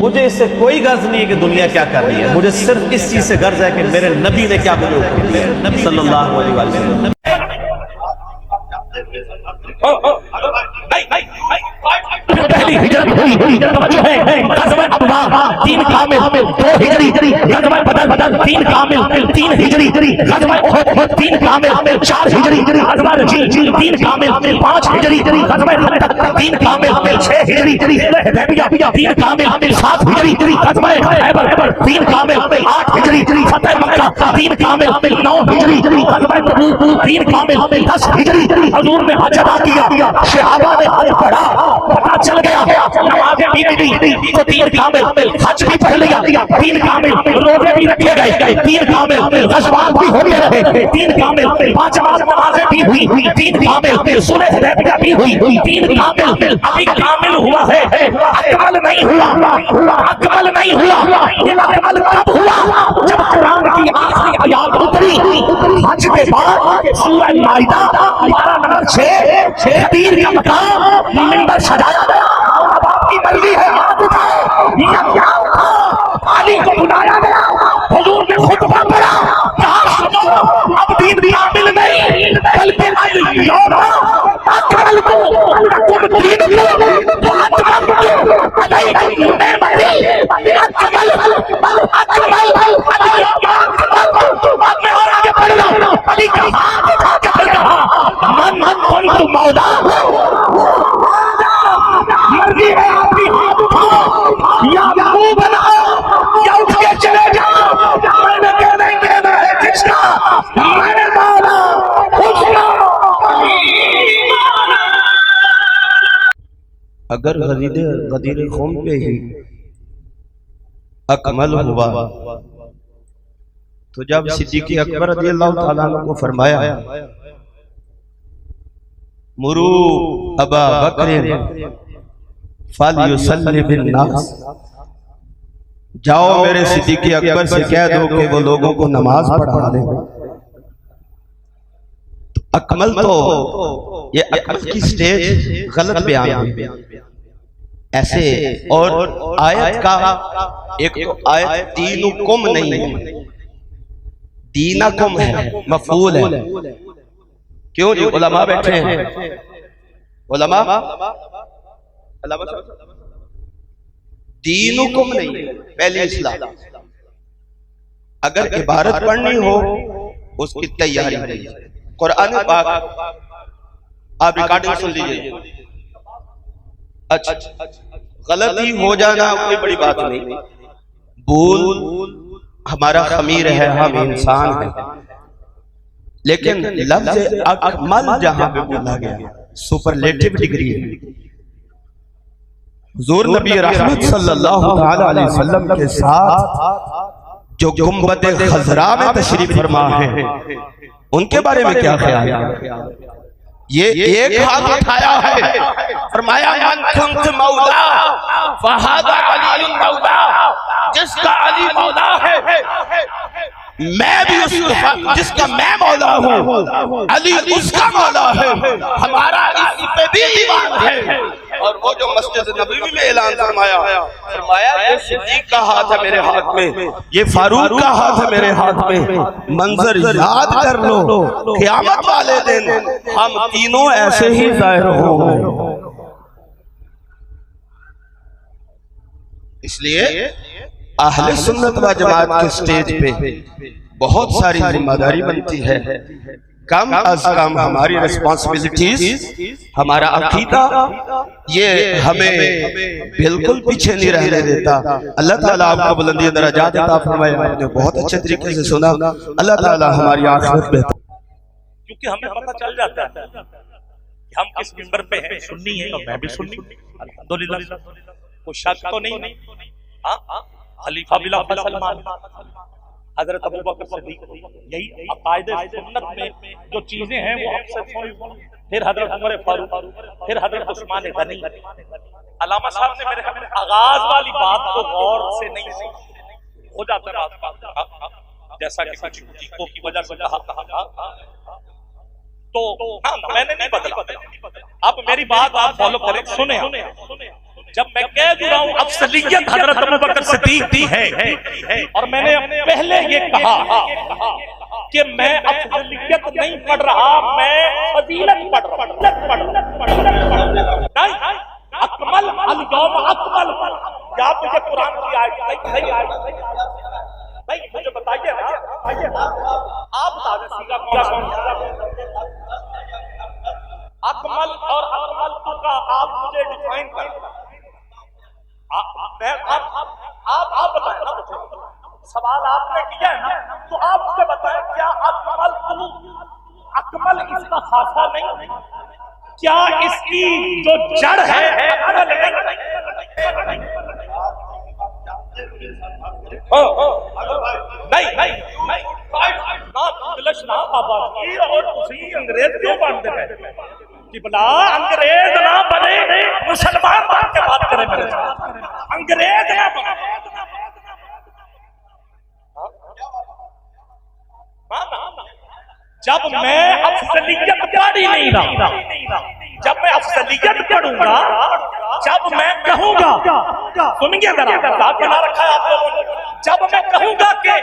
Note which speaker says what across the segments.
Speaker 1: مجھے اس سے کوئی غرض نہیں ہے کہ دنیا کیا کر رہی ہے، مجھے صرف اس چیز سے غرض ہے کہ میرے نبی نے کیا بولے صلی اللہ علیہ وسلم۔
Speaker 2: پہلی ہجرت ہوئی توجہ ہے غزوہ ابوا 3 کامل 2 ہجری غزوہ بدر 3 کامل 3 ہجری غزوہ احد 3 کامل 4 ہجری غزوہ رجیل 3 کامل 5 ہجری غزوہ خندق 3 کامل 6 ہجری حدیبیہ 3 کامل 7 ہجری غزوہ خیبر 3 کامل 8 ہجری فتح مکہ 3 کامل 9 ہجری غزوہ تبوک 3 کامل 10 ہجری حضور نے حج ادا کیا، صحابہ نے حج پڑھا، پتہ چل گیا نمازیں بھی تو 3 کامل حج بھی پڑھ لیا، 3 کامل روزے بھی رکھے گئے، 3 کامل غزوات بھی ہوتے رہے، 3 کامل 5 نمازیں بھی ہوئی، 3 کامل صلح حدیبیہ بھی ہوئی، 3 کامل ابھی کامل ہوا ہے، اکمل نہیں ہوا، اکمل نہیں ہوا۔ یہ اکمل کب ہوا؟ جب قرآن کی آخری آیات اتری حج کے بعد سورہ مائدہ 12 نمبر 6 خدیر کا مقام منبر سجایا گیا، اب آپ کی مرضی ہے ہاتھ اٹھائے یا کیا اٹھا، علی کو بلایا گیا، حضور نے خطبہ پڑھا، کہا سنو اب دین کامل نہیں بلکہ اليوم اکملت لکم دینکم واتممت علیکم نعمتی اکمل اب میں اور آگے پڑھ رہا ہوں، علی کا ہاتھ اٹھا کے پھر کہا من کنت مولا، مرضی ہے آپ کی، ہاتھ اٹھاؤ یا منہ بناؤ یا اٹھ کے چلے جاؤ، میں نے کہنا ہی کہنا ہے جس کا میں نے مولا اس کا۔
Speaker 1: اگر غدیر خون پہ ہی اکمل ہوا تو جب صدیق اکبر رضی اللہ تعالیٰ عنہ کو فرمایا مرو ابا بکر فلیصلی بالناس، جاؤ میرے صدیق اکبر سے کہہ دو کہ وہ لوگوں کو نماز پڑھا دیں۔ اکمل تو یہ اکمل کی سٹیج غلط بیان ہے ایسے، اور آیت کا ایک تو آیت دینکم نہیں ہے، دینکم ہے، مفعول ہے۔ کیوں جی علماء بیٹھے ہیں، علماء دینکم نہیں ہے، پہلی اصلاح۔ اگر عبارت پڑھنی ہو اس کی تیاری نہیں، قرآن پاک آپ ریکارڈنگ سن لیجئے۔ اچھا غلطی ہو جانا کوئی بڑی بات نہیں، بھول ہمارا خمیر ہے، ہم انسان ہیں، لیکن لفظ اکمل جہاں پہ بولا گیا سپرلیٹو ڈگری ہے۔ حضور نبی رحمت صلی اللہ علیہ وسلم کے ساتھ جو گنبد خضراء میں تشریف فرما ہے ان کے بارے میں کیا خیال ہے؟ یہ ایک ہاتھ اٹھایا ہے، فرمایا من کنت مولا فہذا علی مولا، جس کا علی مولا ہے میں بھی جس کا میں مولا ہوں علی اس کا مولا ہے، ہمارا اس پہ بھی ایمان ہے۔ اور وہ جو مسجد نبوی میں اعلان فرمایا یہ صدیق کا ہاتھ ہے میرے ہاتھ میں، یہ فاروق کا ہاتھ ہے میرے ہاتھ میں، منظر یاد کر لو قیامت والے دن ہم تینوں ایسے ہی ظاہر ہوں گے۔ اس لیے اہل سنت و جماعت کے سٹیج پہ بہت ساری ذمہ داری بنتی ہے، کم از کم ہماری ریسپانسبلٹیز، ہمارا عقیدہ یہ ہمیں بالکل پیچھے نہیں رہنے دیتا۔ اللہ تعالیٰ آپ کو بلندی درجات عطا فرمائے، آپ نے بہت اچھے طریقے سے سنا، اللہ تعالیٰ ہماری آخرت بہتر۔
Speaker 2: کیونکہ ہمیں پتہ چل جاتا ہے کہ ہم کس منبر پہ ہیں، سنی ہیں اور میں بھی سنی، الحمدللہ کوئی شک تو نہیں۔ خلیفہ بلا سلمان حضرت ابوبکر صدیق، یہی عقائد سنت میں جو چیزیں ہیں وہ ہم سے سن، پھر حضرت عمر فاروق، پھر حضرت عثمان غنی۔ علامہ صاحب نے میرے خیال میں آغاز والی بات کو غور سے نہیں سنی، ہو جاتا ہے جیسا کہ کچھ چیزوں کی وجہ سے کہا تو میں نے نہیں بدلا۔ اب میری بات آپ فالو کریں، سنیں، جب میں کہہ رہا ہوں افضلیت حضرت ابوبکر صدیق کی ہے اور میں نے پہلے یہ کہا کہ میں افضلیت نہیں پڑھ رہا، میں فضیلت پڑھ رہا ہوں۔ اکمل الیوم اکمل، کیا تجھے قرآن کی آیت نہیں آئی؟ نہیں مجھے بتائیے نا، آپ بتا سیدھا مولا کون؟ اکمل اور اکمل کا آپ مجھے ڈیفائن کریں، آپ بتائیں نا مجھے، سوال آپ نے کیا ہے نا، تو آپ مجھے بتائیں کیا اکمل اس کا خاصہ نہیں؟ کیا اس کی جو جڑ ہے اکمل نہیں؟ انگلش نہ آبادی اور تسی انگریز کیوں بنتے ہیں کہ بلا انگریز نہ بنے، مسلمان بن کے بات کریں میرے ساتھ، انگریز نہ بنے۔ جب میں افضلیت پڑھ ہی نہیں رہا، جب میں افضلیت پڑھوں گا، جب میں کہوں گا، سنیے ذرا بات بنا رکھا ہے آپ لوگوں نے، جب میں کہوں گا کہ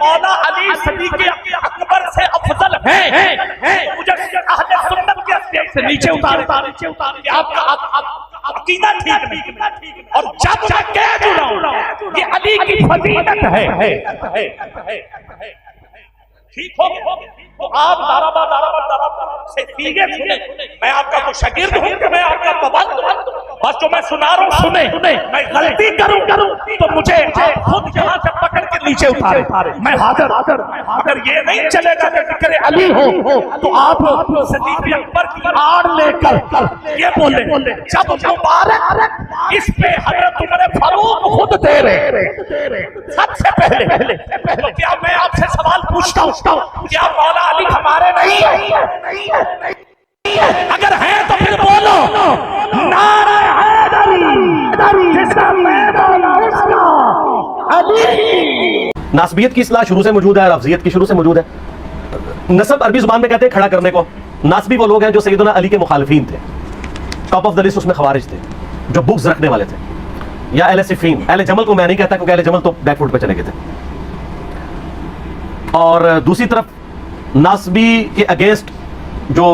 Speaker 2: مولا علی صدیق اکبر سے افضل ہیں، مجھے اہل سنت کے اسٹیج سے نیچے اتارے کہ آپ کا عقیدہ ٹھیک نہیں، اور جب میں کہہ دوں کہ علی کی فضیلت ہے، ٹھیک ہو تو آپ دارابا سے سیگے سنیں، میں آپ کا تو شاگرد ہوں کہ میں آپ کا پابند ہوں، بس جو میں سنا رہا ہوں سنیں، میں غلطی کروں تو مجھے خود یہاں سے پکڑ کے نیچے اتارے، میں حاضر۔ اگر یہ نہیں چلے گا کہ ذکر علی ہو تو آپ صدیق اکبر کی آڑ لے کر یہ بولے جب مبارک اس پہ حضرت عمر فاروق خود دے رہے سب سے پہلے، تو کیا میں آپ سے سوال پوچھتا ہوں، کیا مولا علی ہمارے نہیں ہیں؟ اگر ہیں تو پھر بولو نعرہ حیدری، جس کا میدان اس کا علی۔
Speaker 3: ناسبیت کی اصطلاح شروع سے موجود ہے اور افضیت کی شروع سے موجود ہے۔ نسب عربی زبان میں کہتے ہیں کھڑا کرنے کو۔ ناسبی وہ لوگ ہیں جو سیدنا علی کے مخالفین تھے، ٹاپ آف دا لسٹ اس میں خوارج تھے، جو بغض رکھنے والے تھے، یا اہل صفین۔ اہل جمل کو میں نہیں کہتا کیونکہ اہل جمل تو بیک فوٹ پہ چلے گئے تھے۔ اور دوسری طرف ناسبی کے اگینسٹ جو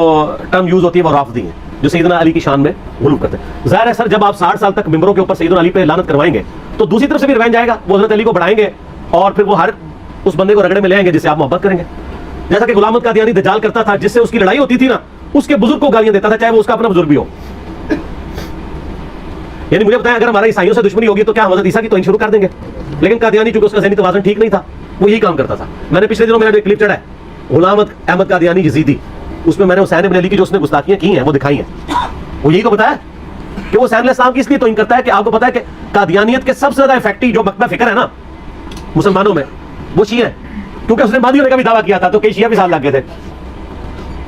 Speaker 3: ٹرم یوز ہوتی ہے وہ رافضی ہیں، جو سیدنا علی کی شان میں غلو کرتے ہیں۔ ظاہر ہے سر جب آپ 60 سال تک ممبروں کے اوپر سیدنا علی پہ لعنت کروائیں گے تو دوسری طرف سے بھی ریونج آئے گا، وہ حضرت علی کو بڑھائیں گے اور پھر وہ ہر اس بندے کو رگڑے میں لے آئیں گے جس سے آپ محبت کریں گے۔ جیسا کہ غلام احمد قادیانی دجال کرتا تھا، جس سے اس کی لڑائی ہوتی تھی نا، اس کے بزرگ کو گالیاں دیتا تھا، چاہے وہ اس کا اپنا بزرگ بھی ہو۔ یعنی مجھے بتائیں اگر ہمارا عیسائیوں سے دشمنی ہوگی تو کیا ہم حضرت عیسیٰ کی توہین شروع کر دیں گے؟ لیکن قادیانی چونکہ اس کا ذہنی توازن ٹھیک نہیں تھا، وہ یہی کام کرتا تھا۔ میں نے پچھلے دنوں میرا جو کلپ چڑھا ہے غلام احمد قادیانی یزیدی، اس میں نے حسین ابن علی کی جو اس نے گستاخیاں کی ہیں وہ دکھائی ہیں۔ وہ یہی کو بتایا کہ وہ حسین علیہ السلام کی اس لیے توہین کرتا ہے کہ آپ کو پتا ہے کہ قادیانیت کے سب سے زیادہ افیکٹو جو مکتبہ فکر ہے نا مسلمانوں میں وہ شیعہ ہیں، کیونکہ اس نے مہدی ہونے کا بھی دعویٰ کیا تھا تو کئی شیعہ بھی ساتھ لگ گئے تھے۔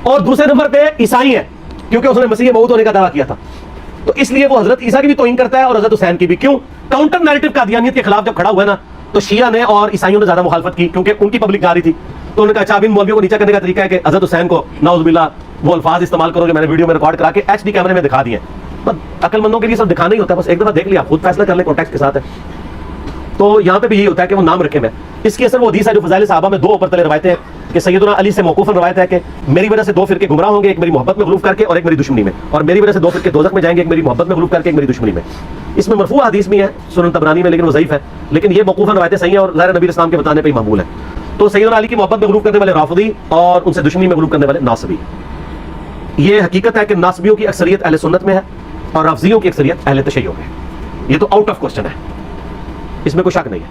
Speaker 3: اور دوسرے نمبر پہ عیسائی ہیں، کیونکہ اس نے مسیح موعود ہونے کا دعویٰ کیا تھا، تو اس لیے وہ حضرت عیسیٰ کی بھی توہین کرتا ہے اور حضرت حسین کی بھی۔ کیوں؟ کاؤنٹر نیریٹو قادیانیت کے خلاف جب کھڑا ہوا ہے نا تو شیعہ نے اور عیسائیوں نے زیادہ مخالفت کی، کیونکہ ان کی پبلک جا رہی تھی، تو انہوں نے کہا اچھا ان مولویوں کو نیچا کرنے کا طریقہ ہے کہ حضرت حسین کو نعوذ باللہ وہ الفاظ استعمال کرو جو میں نے ویڈیو میں ریکارڈ کرا کے ایچ ڈی کیمرے میں دکھا دیے۔ بس عقل مندوں کے لیے سب دکھانا ہی ہوتا ہے، بس ایک دفعہ دیکھ لیا خود فیصلہ کر لیں کانٹیکسٹ کے ساتھ ہے۔ تو یہاں پہ بھی یہی ہوتا ہے کہ وہ نام رکھے میں اس کی اثر وہ حدیث ہے جو فضائل صحابہ میں دو اوپر تلے روایتیں ہیں کہ سیدنا علی سے موقوفاً روایت ہے کہ میری وجہ سے دو فرقے گمراہ ہوں گے، ایک میری محبت میں غلوف کر کے اور ایک میری دشمنی میں، اور میری وجہ سے دو فرقے دوزخ میں جائیں گے، ایک میری محبت میں غلوف کر کے ایک میری دشمنی میں۔ اس میں مرفوع حدیث بھی ہے سنن طبرانی میں، لیکن وہ ضعیف ہے، لیکن یہ موقوفاً روایتیں صحیح ہیں اور ظاہر نبی اسلام کے بتانے پہ ہی معمول ہے۔ تو سیدنا علی کی محبت میں غلوف کرنے والے رافضی اور ان سے دشمنی میں غلوف کرنے والے ناصبی۔ یہ حقیقت ہے کہ ناصبیوں کی اکثریت اہل سنت میں ہے اور رافضیوں کی اکثریت اہل تشیع میں ہے۔ یہ تو آؤٹ آف کوسچن ہے، اس میں کوئی شک نہیں ہے۔